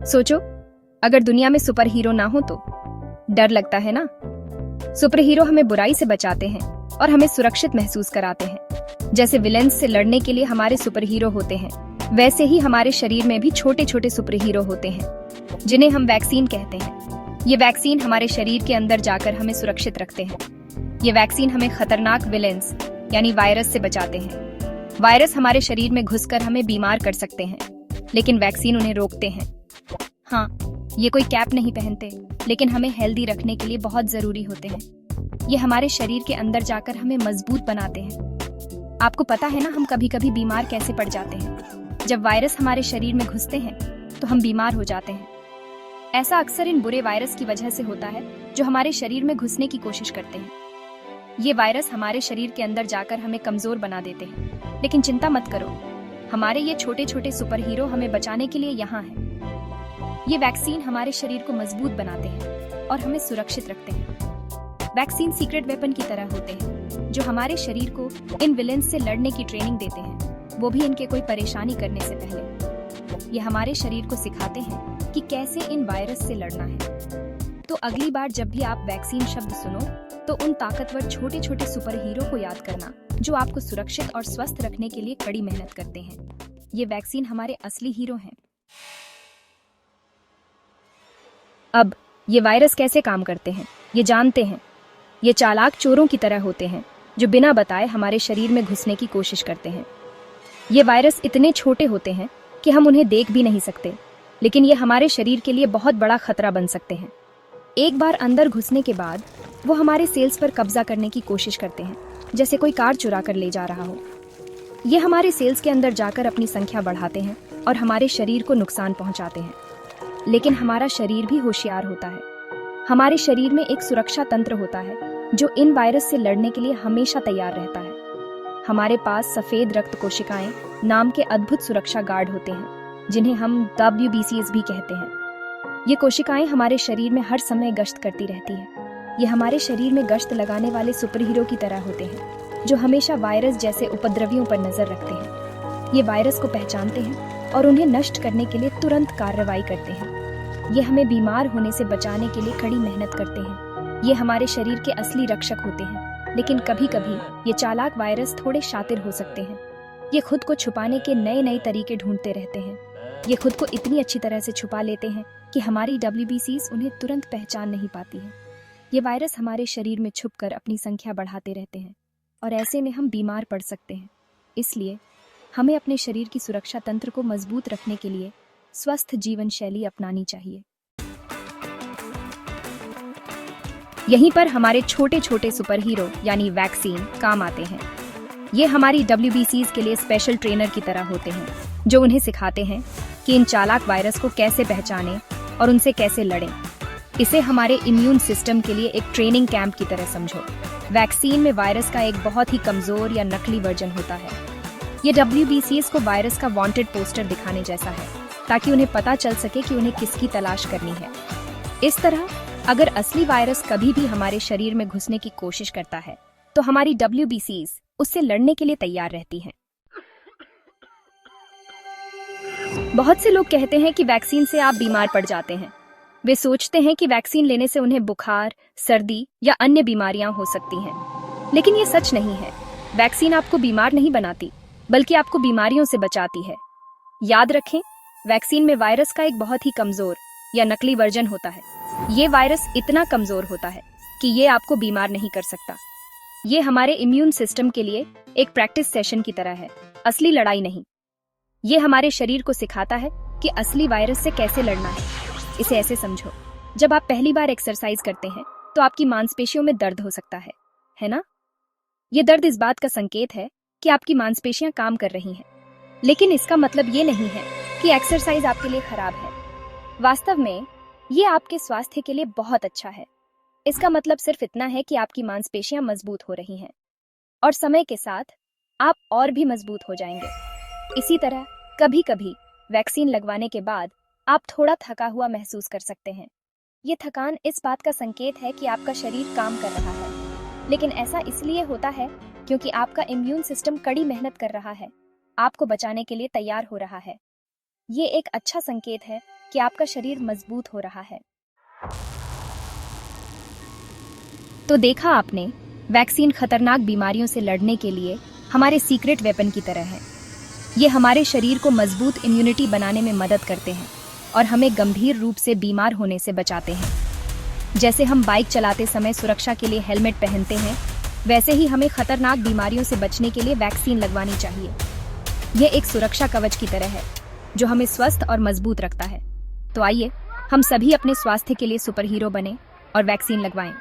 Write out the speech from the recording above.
सोचो, अगर दुनिया में सुपर हीरो ना हो तो डर लगता है ना। सुपर हीरो हमें बुराई से बचाते हैं और हमें सुरक्षित महसूस कराते हैं। जैसे विलेंस से लड़ने के लिए हमारे सुपर हीरो होते हैं, वैसे ही हमारे शरीर में भी छोटे छोटे सुपर हीरो होते हैं जिन्हें हम वैक्सीन कहते हैं। ये वैक्सीन हमारे शरीर के अंदर जाकर हमें सुरक्षित रखते हैं। ये वैक्सीन हमें खतरनाक विलेंस यानी वायरस से बचाते हैं। वायरस हमारे शरीर में घुसकर हमें बीमार कर सकते हैं, लेकिन वैक्सीन उन्हें रोकते हैं। हाँ, ये कोई कैप नहीं पहनते, लेकिन हमें हेल्दी रखने के लिए बहुत जरूरी होते हैं। ये हमारे शरीर के अंदर जाकर हमें मजबूत बनाते हैं। आपको पता है ना, हम कभी कभी बीमार कैसे पड़ जाते हैं। जब वायरस हमारे शरीर में घुसते हैं तो हम बीमार हो जाते हैं। ऐसा अक्सर इन बुरे वायरस की वजह से होता है जो हमारे शरीर में घुसने की कोशिश करते हैं। ये वायरस हमारे शरीर के अंदर जाकर हमें कमजोर बना देते हैं, लेकिन चिंता मत करो, हमारे ये छोटे छोटे सुपर हीरो हमें बचाने के लिए यहाँ हैं। ये वैक्सीन हमारे शरीर को मजबूत बनाते हैं और हमें सुरक्षित रखते हैं। वैक्सीन सीक्रेट वेपन की तरह होते हैं जो हमारे शरीर को इन विलेंस से लड़ने की ट्रेनिंग देते हैं, वो भी इनके कोई परेशानी करने से पहले। ये हमारे शरीर को सिखाते हैं कि कैसे इन वायरस से लड़ना है। तो अगली बार जब भी आप वैक्सीन शब्द सुनो तो उन ताकतवर छोटे छोटे सुपर हीरो को याद करना जो आपको सुरक्षित और स्वस्थ रखने के लिए कड़ी मेहनत करते हैं। ये वैक्सीन हमारे असली हीरो हैं। अब ये वायरस कैसे काम करते हैं ये जानते हैं। ये चालाक चोरों की तरह होते हैं जो बिना बताए हमारे शरीर में घुसने की कोशिश करते हैं। ये वायरस इतने छोटे होते हैं कि हम उन्हें देख भी नहीं सकते, लेकिन ये हमारे शरीर के लिए बहुत बड़ा खतरा बन सकते हैं। एक बार अंदर घुसने के बाद वो हमारे सेल्स पर कब्जा करने की कोशिश करते हैं, जैसे कोई कार चुरा कर ले जा रहा हो। ये हमारे सेल्स के अंदर जाकर अपनी संख्या बढ़ाते हैं और हमारे शरीर को नुकसान पहुंचाते हैं। लेकिन हमारा शरीर भी होशियार होता है। हमारे शरीर में एक सुरक्षा तंत्र होता है जो इन वायरस से लड़ने के लिए हमेशा तैयार रहता है। हमारे पास सफेद रक्त कोशिकाएं नाम के अद्भुत सुरक्षा गार्ड होते हैं, जिन्हें हम WBCs भी कहते हैं। ये कोशिकाएं हमारे शरीर में हर समय गश्त करती रहती हैं। ये हमारे शरीर में गश्त लगाने वाले सुपर हीरो की तरह होते हैं जो हमेशा वायरस जैसे उपद्रवियों पर नजर रखते हैं। ये वायरस को पहचानते हैं और उन्हें नष्ट करने के लिए तुरंत कार्रवाई करते हैं। ये हमें बीमार होने से बचाने के लिए कड़ी मेहनत करते हैं। ये हमारे शरीर के असली रक्षक होते हैं, लेकिन कभी कभी ये चालाक वायरस थोड़े शातिर हो सकते हैं। ये खुद को छुपाने के नए नए तरीके ढूंढते रहते हैं। ये खुद को इतनी अच्छी तरह से छुपा लेते हैं कि हमारी WBCs उन्हें तुरंत पहचान नहीं पाती है। ये वायरस हमारे शरीर में छुपकर अपनी संख्या बढ़ाते रहते हैं और ऐसे में हम बीमार पड़ सकते हैं। इसलिए हमें अपने शरीर की सुरक्षा तंत्र को मजबूत रखने के लिए स्वस्थ जीवन शैली अपनानी चाहिए। यहीं पर हमारे छोटे छोटे सुपर हीरो यानी वैक्सीन काम आते हैं। ये हमारी WBCs के लिए स्पेशल ट्रेनर की तरह होते हैं जो उन्हें सिखाते हैं कि इन चालाक वायरस को कैसे पहचानें और उनसे कैसे लड़ें। इसे हमारे इम्यून सिस्टम के लिए एक ट्रेनिंग कैंप की तरह समझो। वैक्सीन में वायरस का एक बहुत ही कमजोर या नकली वर्जन होता है। ये WBCs को वायरस का वांटेड पोस्टर दिखाने जैसा है, ताकि उन्हें पता चल सके कि उन्हें किसकी तलाश करनी है। इस तरह अगर असली वायरस कभी भी हमारे शरीर में घुसने की कोशिश करता है तो हमारी WBCs उससे लड़ने के लिए तैयार रहती हैं। बहुत से लोग कहते हैं कि वैक्सीन से आप बीमार पड़ जाते हैं। वे सोचते हैं कि वैक्सीन लेने से उन्हें बुखार, सर्दी या अन्य बीमारियां हो सकती हैं, लेकिन ये सच नहीं है। वैक्सीन आपको बीमार नहीं बनाती, बल्कि आपको बीमारियों से बचाती है। याद रखें, वैक्सीन में वायरस का एक बहुत ही कमजोर या नकली वर्जन होता है। ये वायरस इतना कमजोर होता है कि ये आपको बीमार नहीं कर सकता। ये हमारे इम्यून सिस्टम के लिए एक प्रैक्टिस सेशन की तरह है, असली लड़ाई नहीं। ये हमारे शरीर को सिखाता है कि असली वायरस से कैसे लड़ना है। इसे ऐसे समझो, जब आप पहली बार एक्सरसाइज करते हैं तो आपकी मांसपेशियों में दर्द हो सकता है ना? ये दर्द इस बात का संकेत है कि आपकी मांसपेशियां काम कर रही हैं। लेकिन इसका मतलब ये नहीं है कि एक्सरसाइज आपके लिए खराब है। वास्तव में ये आपके स्वास्थ्य के लिए बहुत अच्छा है। इसका मतलब सिर्फ इतना है कि आपकी मांसपेशियां मजबूत हो रही हैं और समय के साथ आप और भी मजबूत हो जाएंगे। इसी तरह कभी कभी वैक्सीन लगवाने के बाद आप थोड़ा थका हुआ महसूस कर सकते हैं। ये थकान इस बात का संकेत है कि आपका शरीर काम कर रहा है, लेकिन ऐसा इसलिए होता है क्योंकि आपका इम्यून सिस्टम कड़ी मेहनत कर रहा है, आपको बचाने के लिए तैयार हो रहा है। ये एक अच्छा संकेत है कि आपका शरीर मजबूत हो रहा है। तो देखा आपने, वैक्सीन खतरनाक बीमारियों से लड़ने के लिए हमारे सीक्रेट वेपन की तरह है। ये हमारे शरीर को मजबूत इम्यूनिटी बनाने में मदद करते हैं और हमें गंभीर रूप से बीमार होने से बचाते हैं। जैसे हम बाइक चलाते समय सुरक्षा के लिए हेलमेट पहनते हैं, वैसे ही हमें खतरनाक बीमारियों से बचने के लिए वैक्सीन लगवानी चाहिए। यह एक सुरक्षा कवच की तरह है जो हमें स्वस्थ और मजबूत रखता है। तो आइए हम सभी अपने स्वास्थ्य के लिए सुपर हीरो बने और वैक्सीन लगवाएं।